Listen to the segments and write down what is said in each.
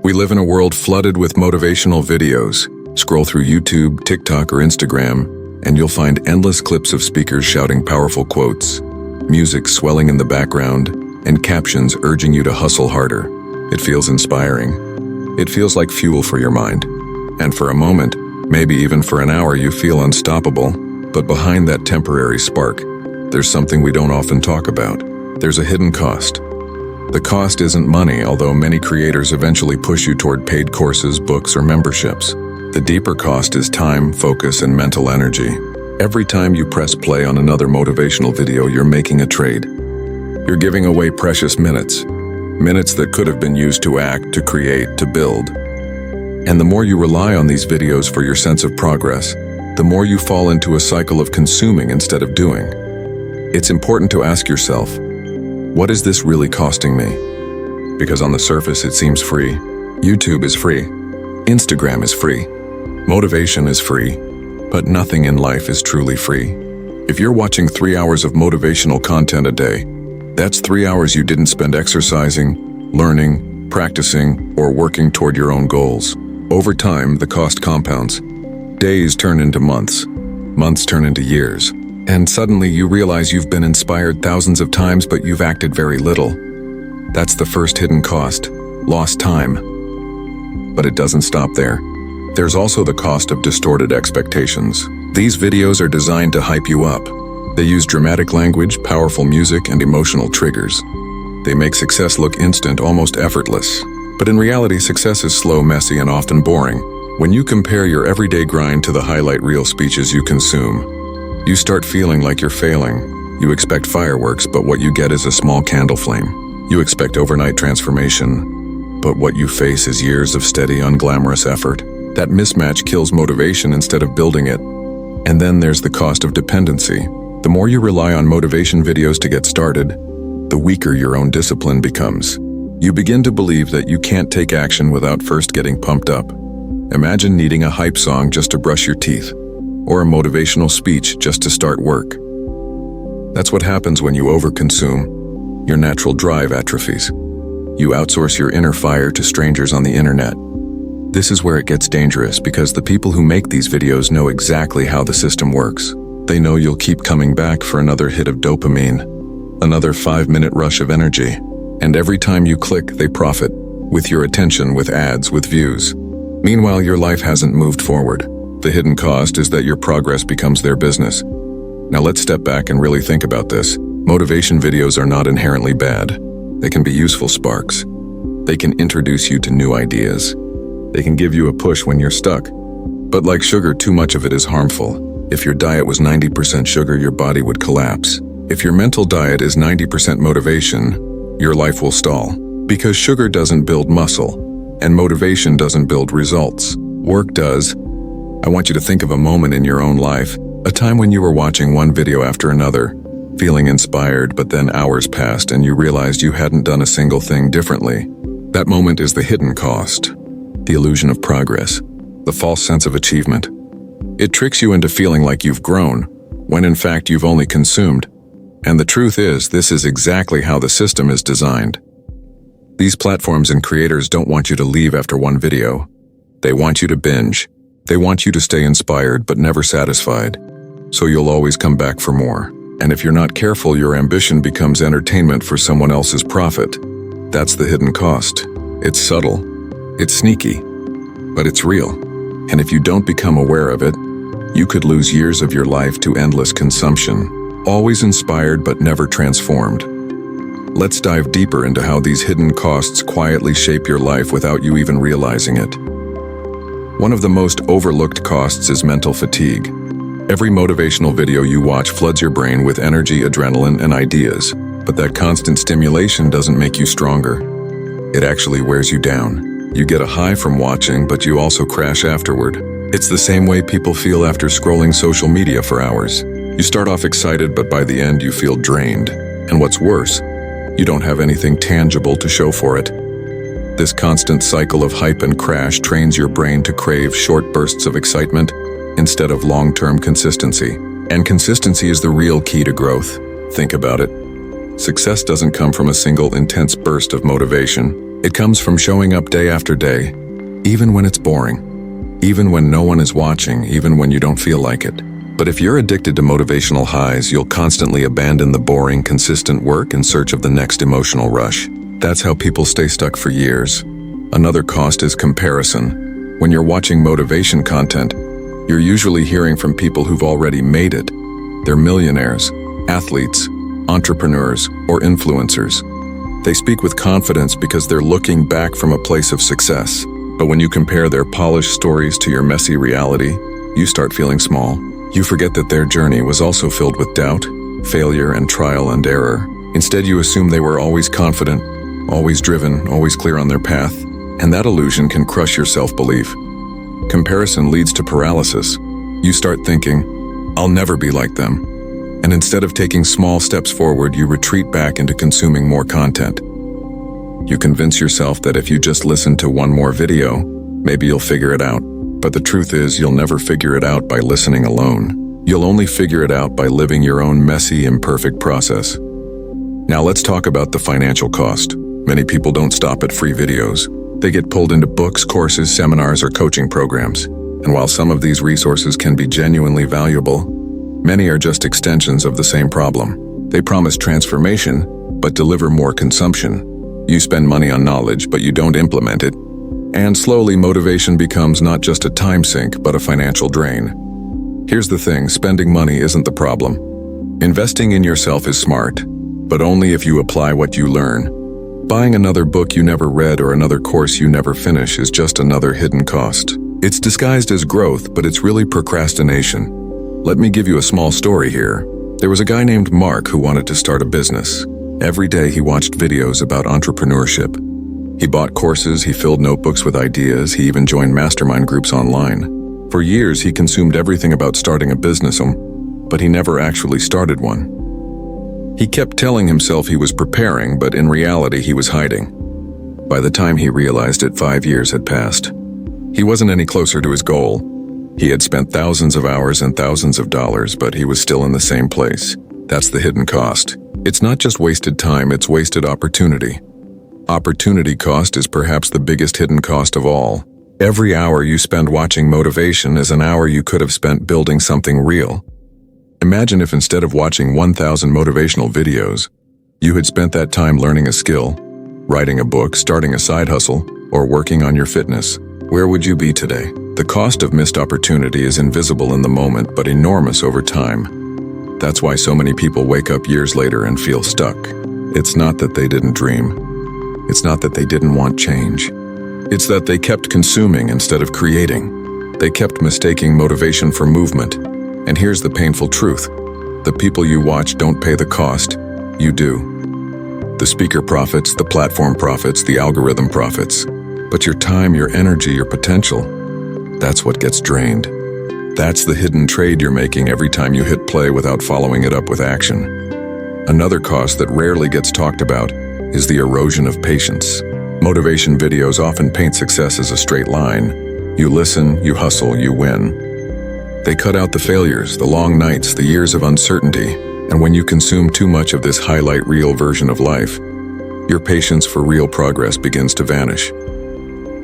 We live in a world flooded with motivational videos. Scroll through YouTube, TikTok, or Instagram, and you'll find endless clips of speakers shouting powerful quotes, music swelling in the background, and captions urging you to hustle harder. It feels inspiring. It feels like fuel for your mind. And for a moment, maybe even for an hour, you feel unstoppable. But behind that temporary spark, there's something we don't often talk about. There's a hidden cost. The cost isn't money, although many creators eventually push you toward paid courses, books, or memberships. The deeper cost is time, focus, and mental energy. Every time you press play on another motivational video, you're making a trade. You're giving away precious minutes. Minutes that could have been used to act, to create, to build. And the more you rely on these videos for your sense of progress, the more you fall into a cycle of consuming instead of doing. It's important to ask yourself, what is this really costing me? Because on the surface it seems free. YouTube is free. Instagram is free. Motivation is free. But nothing in life is truly free. If you're watching 3 hours of motivational content a day, that's 3 hours you didn't spend exercising, learning, practicing, or working toward your own goals. Over time, the cost compounds. Days turn into months. Months turn into years. And suddenly you realize you've been inspired thousands of times, but you've acted very little. That's the first hidden cost, lost time. But it doesn't stop there. There's also the cost of distorted expectations. These videos are designed to hype you up. They use dramatic language, powerful music, and emotional triggers. They make success look instant, almost effortless. But in reality, success is slow, messy, and often boring. When you compare your everyday grind to the highlight reel speeches you consume, you start feeling like you're failing. You expect fireworks, but what you get is a small candle flame. You expect overnight transformation, but what you face is years of steady, unglamorous effort. That mismatch kills motivation instead of building it. And then there's the cost of dependency. The more you rely on motivation videos to get started, the weaker your own discipline becomes. You begin to believe that you can't take action without first getting pumped up. Imagine needing a hype song just to brush your teeth, or a motivational speech just to start work. That's what happens when you overconsume. Your natural drive atrophies. You outsource your inner fire to strangers on the internet. This is where it gets dangerous, because the people who make these videos know exactly how the system works. They know you'll keep coming back for another hit of dopamine, another 5-minute rush of energy. And every time you click, they profit, with your attention, with ads, with views. Meanwhile, your life hasn't moved forward. The hidden cost is that your progress becomes their business. Now let's step back and really think about this. Motivation videos are not inherently bad. They can be useful sparks. They can introduce you to new ideas. They can give you a push when you're stuck. But like sugar, too much of it is harmful. If your diet was 90% sugar, your body would collapse. If your mental diet is 90% motivation, your life will stall. Because sugar doesn't build muscle, and motivation doesn't build results. Work does. I want you to think of a moment in your own life, a time when you were watching one video after another, feeling inspired, but then hours passed and you realized you hadn't done a single thing differently. That moment is the hidden cost, the illusion of progress, the false sense of achievement. It tricks you into feeling like you've grown, when in fact you've only consumed. And the truth is, this is exactly how the system is designed. These platforms and creators don't want you to leave after one video. They want you to binge. They want you to stay inspired but never satisfied. So you'll always come back for more. And if you're not careful, your ambition becomes entertainment for someone else's profit. That's the hidden cost. It's subtle. It's sneaky. But it's real. And if you don't become aware of it, you could lose years of your life to endless consumption. Always inspired but never transformed. Let's dive deeper into how these hidden costs quietly shape your life without you even realizing it. One of the most overlooked costs is mental fatigue. Every motivational video you watch floods your brain with energy, adrenaline, and ideas. But that constant stimulation doesn't make you stronger. It actually wears you down. You get a high from watching, but you also crash afterward. It's the same way people feel after scrolling social media for hours. You start off excited, but by the end you feel drained. And what's worse, you don't have anything tangible to show for it. This constant cycle of hype and crash trains your brain to crave short bursts of excitement instead of long-term consistency. And consistency is the real key to growth. Think about it. Success doesn't come from a single intense burst of motivation. It comes from showing up day after day, even when it's boring, even when no one is watching, even when you don't feel like it. But if you're addicted to motivational highs, you'll constantly abandon the boring, consistent work in search of the next emotional rush. That's how people stay stuck for years. Another cost is comparison. When you're watching motivation content, you're usually hearing from people who've already made it. They're millionaires, athletes, entrepreneurs, or influencers. They speak with confidence because they're looking back from a place of success. But when you compare their polished stories to your messy reality, you start feeling small. You forget that their journey was also filled with doubt, failure, and trial and error. Instead, you assume they were always confident, always driven, always clear on their path, and that illusion can crush your self-belief. Comparison leads to paralysis. You start thinking, I'll never be like them. And instead of taking small steps forward, you retreat back into consuming more content. You convince yourself that if you just listen to one more video, maybe you'll figure it out. But the truth is, you'll never figure it out by listening alone. You'll only figure it out by living your own messy, imperfect process. Now let's talk about the financial cost. Many people don't stop at free videos. They get pulled into books, courses, seminars, or coaching programs. And while some of these resources can be genuinely valuable, many are just extensions of the same problem. They promise transformation, but deliver more consumption. You spend money on knowledge, but you don't implement it. And slowly, motivation becomes not just a time sink, but a financial drain. Here's the thing, spending money isn't the problem. Investing in yourself is smart, but only if you apply what you learn. Buying another book you never read or another course you never finish is just another hidden cost. It's disguised as growth, but it's really procrastination. Let me give you a small story here. There was a guy named Mark who wanted to start a business. Every day he watched videos about entrepreneurship. He bought courses, he filled notebooks with ideas, he even joined mastermind groups online. For years he consumed everything about starting a business, but he never actually started one. He kept telling himself he was preparing, but in reality he was hiding. By the time he realized it, 5 years had passed. He wasn't any closer to his goal. He had spent thousands of hours and thousands of dollars, but he was still in the same place. That's the hidden cost. It's not just wasted time, it's wasted opportunity. Opportunity cost is perhaps the biggest hidden cost of all. Every hour you spend watching motivation is an hour you could have spent building something real. Imagine if instead of watching 1,000 motivational videos, you had spent that time learning a skill, writing a book, starting a side hustle, or working on your fitness. Where would you be today? The cost of missed opportunity is invisible in the moment, but enormous over time. That's why so many people wake up years later and feel stuck. It's not that they didn't dream. It's not that they didn't want change. It's that they kept consuming instead of creating. They kept mistaking motivation for movement. And here's the painful truth. The people you watch don't pay the cost. You do. The speaker profits, the platform profits, the algorithm profits. But your time, your energy, your potential, that's what gets drained. That's the hidden trade you're making every time you hit play without following it up with action. Another cost that rarely gets talked about is the erosion of patience. Motivation videos often paint success as a straight line. You listen, you hustle, you win. They cut out the failures, the long nights, the years of uncertainty, and when you consume too much of this highlight reel version of life, your patience for real progress begins to vanish.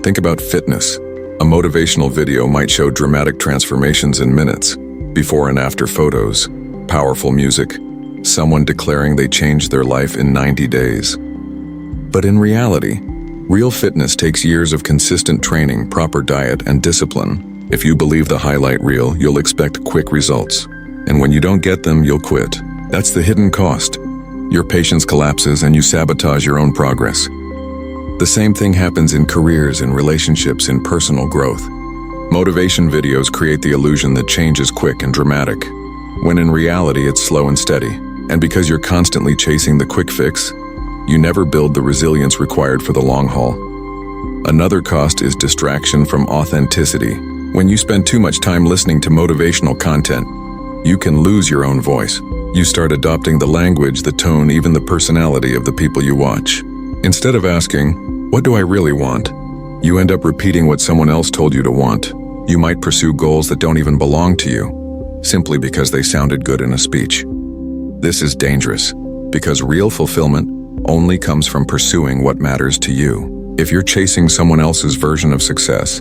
Think about fitness. A motivational video might show dramatic transformations in minutes, before and after photos, powerful music, someone declaring they changed their life in 90 days. But in reality, real fitness takes years of consistent training, proper diet, and discipline. If you believe the highlight reel, you'll expect quick results. And when you don't get them, you'll quit. That's the hidden cost. Your patience collapses and you sabotage your own progress. The same thing happens in careers, in relationships, in personal growth. Motivation videos create the illusion that change is quick and dramatic, when in reality it's slow and steady. And because you're constantly chasing the quick fix, you never build the resilience required for the long haul. Another cost is distraction from authenticity. When you spend too much time listening to motivational content, you can lose your own voice. You start adopting the language, the tone, even the personality of the people you watch. Instead of asking, what do I really want? You end up repeating what someone else told you to want. You might pursue goals that don't even belong to you, simply because they sounded good in a speech. This is dangerous, because real fulfillment only comes from pursuing what matters to you. If you're chasing someone else's version of success,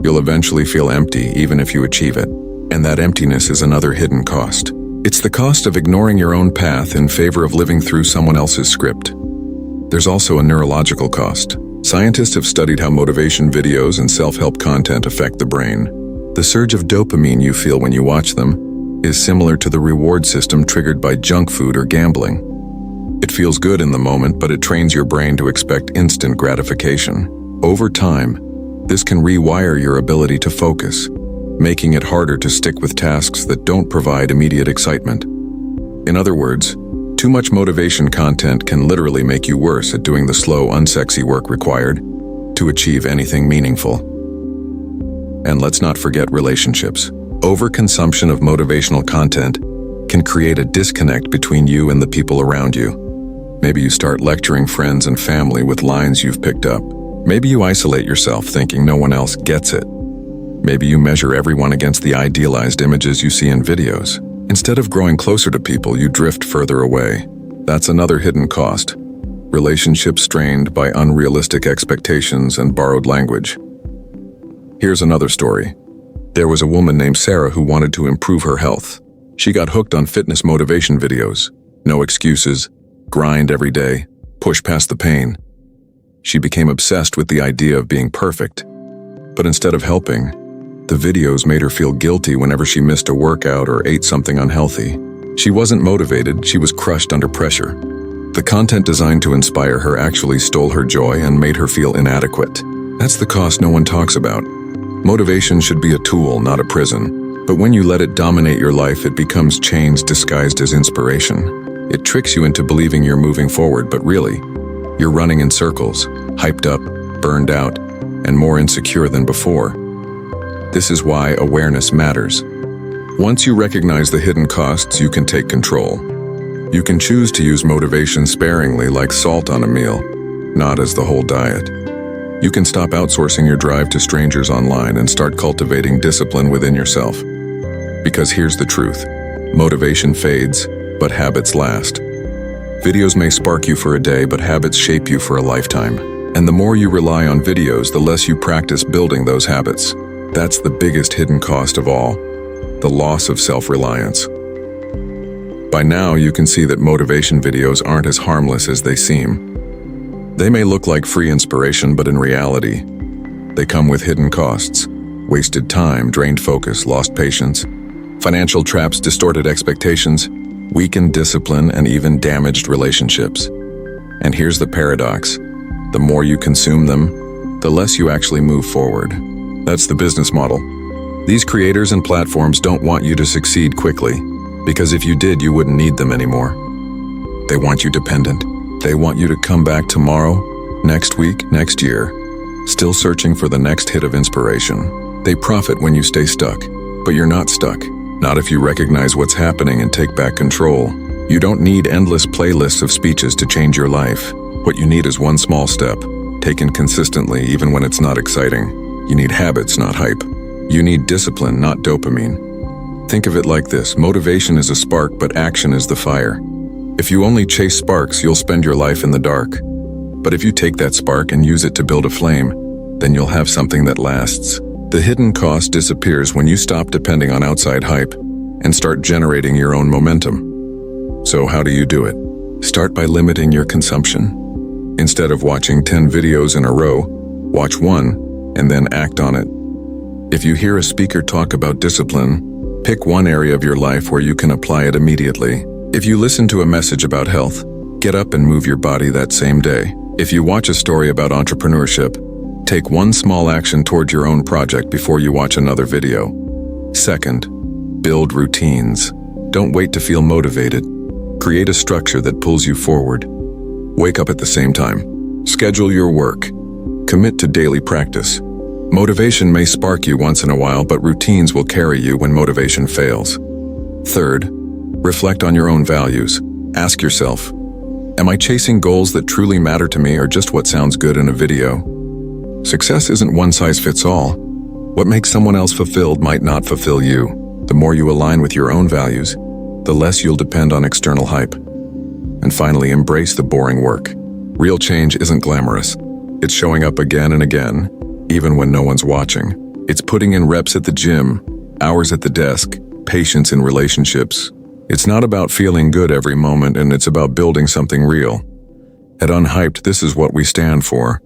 you'll eventually feel empty even if you achieve it. And that emptiness is another hidden cost. It's the cost of ignoring your own path in favor of living through someone else's script. There's also a neurological cost. Scientists have studied how motivation videos and self-help content affect the brain. The surge of dopamine you feel when you watch them is similar to the reward system triggered by junk food or gambling. It feels good in the moment, but it trains your brain to expect instant gratification. Over time, this can rewire your ability to focus, making it harder to stick with tasks that don't provide immediate excitement. In other words, too much motivation content can literally make you worse at doing the slow, unsexy work required to achieve anything meaningful. And let's not forget relationships. Overconsumption of motivational content can create a disconnect between you and the people around you. Maybe you start lecturing friends and family with lines you've picked up. Maybe you isolate yourself thinking no one else gets it. Maybe you measure everyone against the idealized images you see in videos. Instead of growing closer to people, you drift further away. That's another hidden cost. Relationships strained by unrealistic expectations and borrowed language. Here's another story. There was a woman named Sarah who wanted to improve her health. She got hooked on fitness motivation videos. No excuses. Grind every day. Push past the pain. She became obsessed with the idea of being perfect. But instead of helping, the videos made her feel guilty whenever she missed a workout or ate something unhealthy. She wasn't motivated, she was crushed under pressure. The content designed to inspire her actually stole her joy and made her feel inadequate. That's the cost no one talks about. Motivation should be a tool, not a prison. But when you let it dominate your life, it becomes chains disguised as inspiration. It tricks you into believing you're moving forward, but really, you're running in circles, hyped up, burned out, and more insecure than before. This is why awareness matters. Once you recognize the hidden costs, you can take control. You can choose to use motivation sparingly, like salt on a meal, not as the whole diet. You can stop outsourcing your drive to strangers online and start cultivating discipline within yourself. Because here's the truth. Motivation fades, but habits last. Videos may spark you for a day, but habits shape you for a lifetime. And the more you rely on videos, the less you practice building those habits. That's the biggest hidden cost of all, the loss of self-reliance. By now, you can see that motivation videos aren't as harmless as they seem. They may look like free inspiration, but in reality, they come with hidden costs. Wasted time, drained focus, lost patience, financial traps, distorted expectations, weakened discipline, and even damaged relationships. And here's the paradox. The more you consume them, the less you actually move forward. That's the business model. These creators and platforms don't want you to succeed quickly, because if you did, you wouldn't need them anymore. They want you dependent. They want you to come back tomorrow, next week, next year, still searching for the next hit of inspiration. They profit when you stay stuck, but you're not stuck. Not if you recognize what's happening and take back control. You don't need endless playlists of speeches to change your life. What you need is one small step, taken consistently even when it's not exciting. You need habits, not hype. You need discipline, not dopamine. Think of it like this. Motivation is a spark, but action is the fire. If you only chase sparks, you'll spend your life in the dark. But if you take that spark and use it to build a flame, then you'll have something that lasts. The hidden cost disappears when you stop depending on outside hype and start generating your own momentum. So how do you do it? Start by limiting your consumption. Instead of watching 10 videos in a row, watch one and then act on it. If you hear a speaker talk about discipline, pick one area of your life where you can apply it immediately. If you listen to a message about health, get up and move your body that same day. If you watch a story about entrepreneurship, take one small action toward your own project before you watch another video. Second, build routines. Don't wait to feel motivated. Create a structure that pulls you forward. Wake up at the same time. Schedule your work. Commit to daily practice. Motivation may spark you once in a while, but routines will carry you when motivation fails. Third, reflect on your own values. Ask yourself, am I chasing goals that truly matter to me or just what sounds good in a video? Success isn't one size fits all. What makes someone else fulfilled might not fulfill you. The more you align with your own values, the less you'll depend on external hype. And finally, embrace the boring work. Real change isn't glamorous. It's showing up again and again, even when no one's watching. It's putting in reps at the gym, hours at the desk, patience in relationships. It's not about feeling good every moment, and it's about building something real. At Unhyped, this is what we stand for.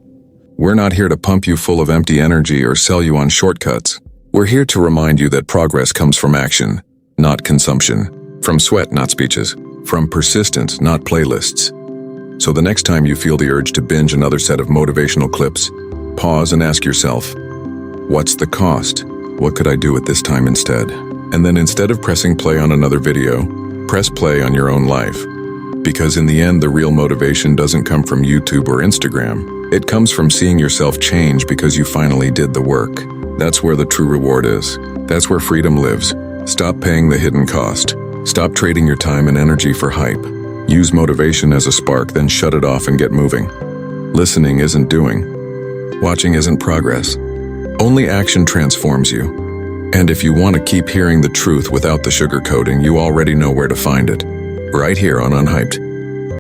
We're not here to pump you full of empty energy or sell you on shortcuts. We're here to remind you that progress comes from action, not consumption. From sweat, not speeches. From persistence, not playlists. So the next time you feel the urge to binge another set of motivational clips, pause and ask yourself, what's the cost? What could I do at this time instead? And then instead of pressing play on another video, press play on your own life. Because in the end, the real motivation doesn't come from YouTube or Instagram. It comes from seeing yourself change because you finally did the work. That's where the true reward is. That's where freedom lives. Stop paying the hidden cost. Stop trading your time and energy for hype. Use motivation as a spark, then shut it off and get moving. Listening isn't doing. Watching isn't progress. Only action transforms you. And if you want to keep hearing the truth without the sugarcoating, you already know where to find it. Right here on Unhyped.